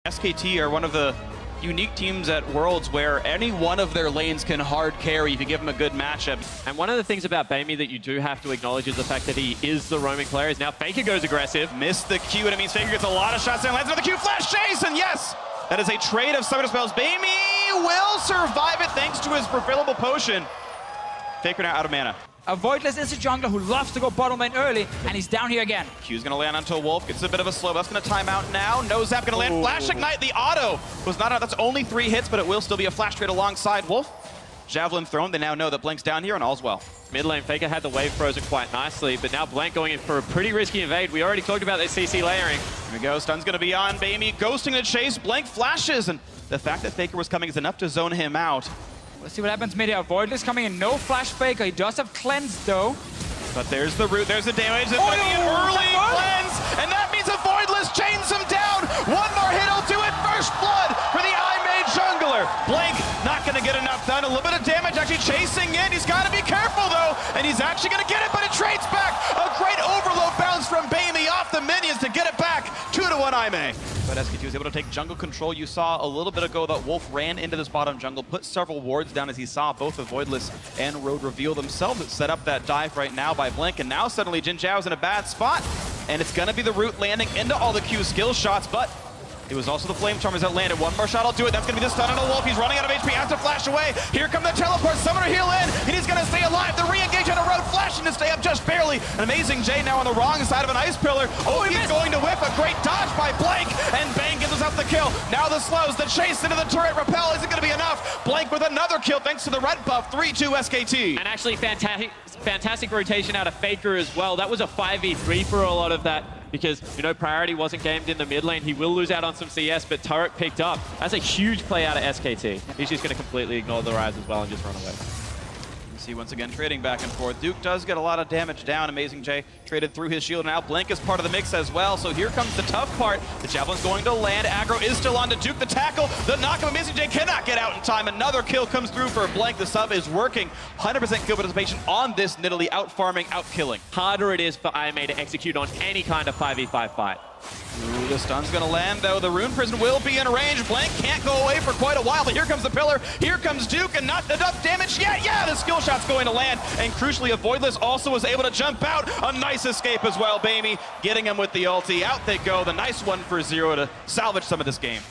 SKT are one of the unique teams at Worlds where any one of their lanes can hard carry if you give them a good matchup. And one of the things about Baeme that you do have to acknowledge is the fact that he is the roaming player. Is now Faker goes aggressive. Missed the Q, and it means Faker gets a lot of shots and lands another Q flash chase, and yes! That is a trade of Summoner Spells. Baeme will survive it thanks to his refillable potion. Faker now out of mana. Avoidless is a jungler who loves to go bottom lane early, and he's down here again. Q's gonna land onto a Wolf, gets a bit of a slow. That's gonna time out now. No Zap gonna land. Flash Ignite, the auto was not out. That's only 3 hits, but it will still be a flash trade alongside Wolf. Javelin thrown, they now know that Blank's down here and all's well. Mid lane, Faker had the wave frozen quite nicely, but now Blank going in for a pretty risky invade. We already talked about this CC layering. Here we go, stun's gonna be on Baeme, ghosting the chase, Blank flashes, and the fact that Faker was coming is enough to zone him out. Let's see what happens mid here. Avoidless coming in, no flash Faker. He does have cleanse though. But there's the root, there's the damage. It's gonna be an early cleanse, and that means Avoidless chains him down. One more hit will do it. First blood for the jungler. Blank not gonna get enough done. A little bit of damage actually chasing in. He's gotta be careful though, and he's actually gonna get it, but it trades back. A great overload bounce from Baeme off the minions to get it back. 2-1 Aime. But SKT was able to take jungle control. You saw a little bit ago that Wolf ran into this bottom jungle, put several wards down as he saw both Avoidless and Road reveal themselves. It set up that dive right now by Blank, and now suddenly Jinjiao's in a bad spot, and it's gonna be the root landing into all the Q skill shots, but it was also the Flame Charmers that landed. One more shot will do it. That's going to be the stun on a Wolf. He's running out of HP. Has to flash away. Here come the teleport. Summoner heal in. And he's going to stay alive. The re-engage on a road. Flashing to stay up just barely. An AmazingJ now on the wrong side of an ice pillar. Oh, he's going to whiff. A great dodge by Blank. And Bang gives us up the kill. Now the slows. The chase into the turret. Repel isn't going to be enough. Blank with another kill thanks to the red buff. 3-2 SKT. And actually fantastic rotation out of Faker as well. That was a 5v3 for a lot of that. Because, you know, priority wasn't gamed in the mid lane. He will lose out on some CS, but turret picked up. That's a huge play out of SKT. He's just going to completely ignore the Ryze as well and just run away. You see once again trading back and forth. Duke does get a lot of damage down. AmazingJ traded through his shield. Now Blank is part of the mix as well. So here comes the tough part. The Javelin's going to land. Aggro is still on to Duke. The tackle, the knock of AmazingJ cannot get out in time. Another kill comes through for Blank. The sub is working. 100% kill participation on this Nidalee. Out farming, out killing. Harder it is for Aime to execute on any kind of 5v5 fight. Ooh, the stun's gonna land though. The Rune Prison will be in range. Blank can't go away for quite a while, but here comes the pillar. Here comes Duke, and not enough damage yet. Yeah, the skill shot's going to land. And crucially, Avoidless also was able to jump out. A nice escape as well. Baeme getting him with the ulti. Out they go. The nice one for Zero to salvage some of this game.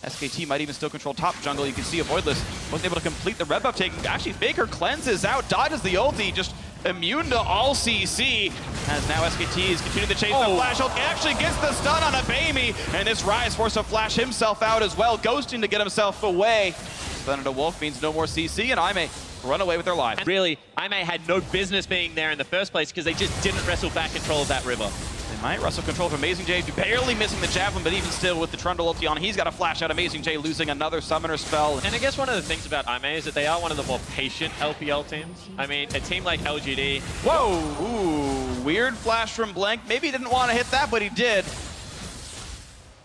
SKT might even still control top jungle. You can see Avoidless wasn't able to complete the red buff taking. Actually, Faker cleanses out, dodges the ulti, just immune to all CC. As now SKT is continuing to chase the flash ult. Actually gets the stun on a Baeme, and this Ryze forced to flash himself out as well, ghosting to get himself away. Stun into Wolf means no more CC, and Aime run away with their lives. And really, Aime had no business being there in the first place because they just didn't wrestle back control of that river. They might wrestle control of AmazingJ, barely missing the Javelin, but even still with the Trundle ulti on, he's got a flash out. AmazingJ losing another summoner spell. And I guess one of the things about Aime is that they are one of the more patient LPL teams. I mean, a team like LGD. Whoa! Ooh, weird flash from Blank. Maybe he didn't want to hit that, but he did.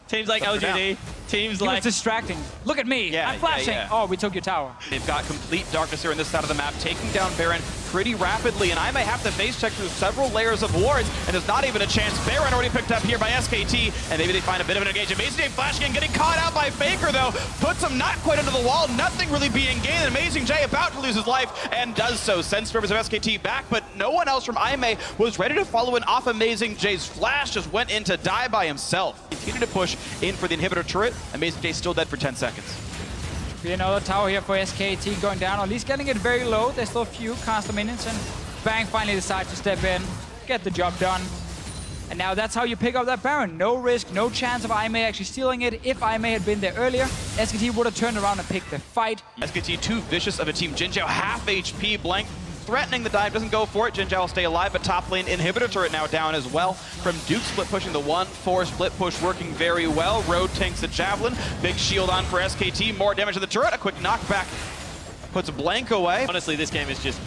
Teams like LGD, teams He like... was distracting. Look at me, I'm flashing. Oh, we took your tower. They've got complete darkness here on this side of the map, taking down Baron pretty rapidly, and I may have to face check through several layers of wards, and there's not even a chance. Baron already picked up here by SKT, and maybe they find a bit of an engagement. AmazingJ flashing and getting caught out by Faker, though. Puts him not quite into the wall, nothing really being gained. AmazingJ about to lose his life, and does so. Sends members of SKT back, but no one else from Aime was ready to follow in off AmazingJ's flash, just went in to die by himself. Continued to push in for the inhibitor turret. AmazingJ still dead for 10 seconds. Another tower here for SKT going down, or at least getting it very low. There's still a few caster minions, and Bang finally decides to step in, get the job done. And now that's how you pick up that Baron. No risk, no chance of Aime actually stealing it. If Aime had been there earlier, SKT would have turned around and picked the fight. SKT too vicious of a team. Jinjiao half HP, Blank threatening the dive, doesn't go for it. Jinjiao will stay alive, but top lane inhibitor turret now down as well. From Duke split pushing the 1-4 split push working very well. Road tanks the Javelin. Big shield on for SKT. More damage to the turret. A quick knockback puts Blank away. Honestly, this game is just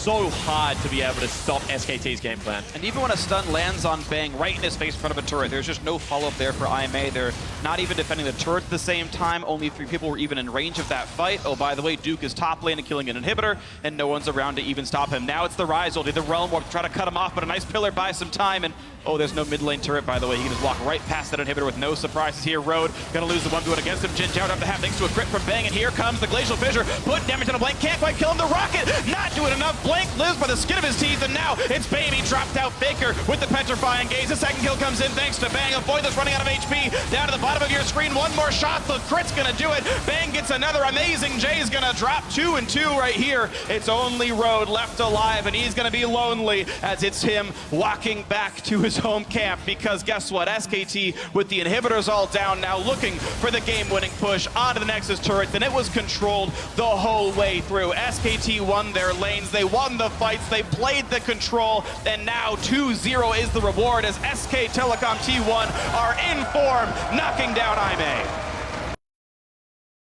so hard to be able to stop SKT's game plan. And even when a stun lands on Bang right in his face in front of a turret, there's just no follow-up there for IMA. They're not even defending the turret at the same time. Only 3 people were even in range of that fight. Oh, by the way, Duke is top lane and killing an inhibitor, and no one's around to even stop him. Now it's the Ryze ulti, the Realm Warp to try to cut him off, but a nice pillar buys some time, and oh, there's no mid lane turret, by the way. He can just walk right past that inhibitor with no surprises here. Road gonna lose the 1v1 against him. Jinjiao have to have thanks to a crit from Bang, and here comes the Glacial Fissure. Put damage on a Blank, can't quite kill him. The Rocket not doing enough. Blank lives by the skin of his teeth, and now it's Baeme dropped out Faker with the Petrifying Gaze. The second kill comes in thanks to Bang. Avoidless running out of HP. Down to the bottom of your screen. One more shot. The crit's gonna do it. Bang gets another. AmazingJ is gonna drop 2 and 2 right here. It's only Road left alive, and he's gonna be lonely as it's him walking back to his home camp. Because guess what? SKT with the inhibitors all down now, looking for the game-winning push onto the Nexus turret, and it was controlled the whole way through. SKT won their lanes, they won the fights, they played the control, and now 2-0 is the reward as SK Telecom T1 are in form, knocking down IMA.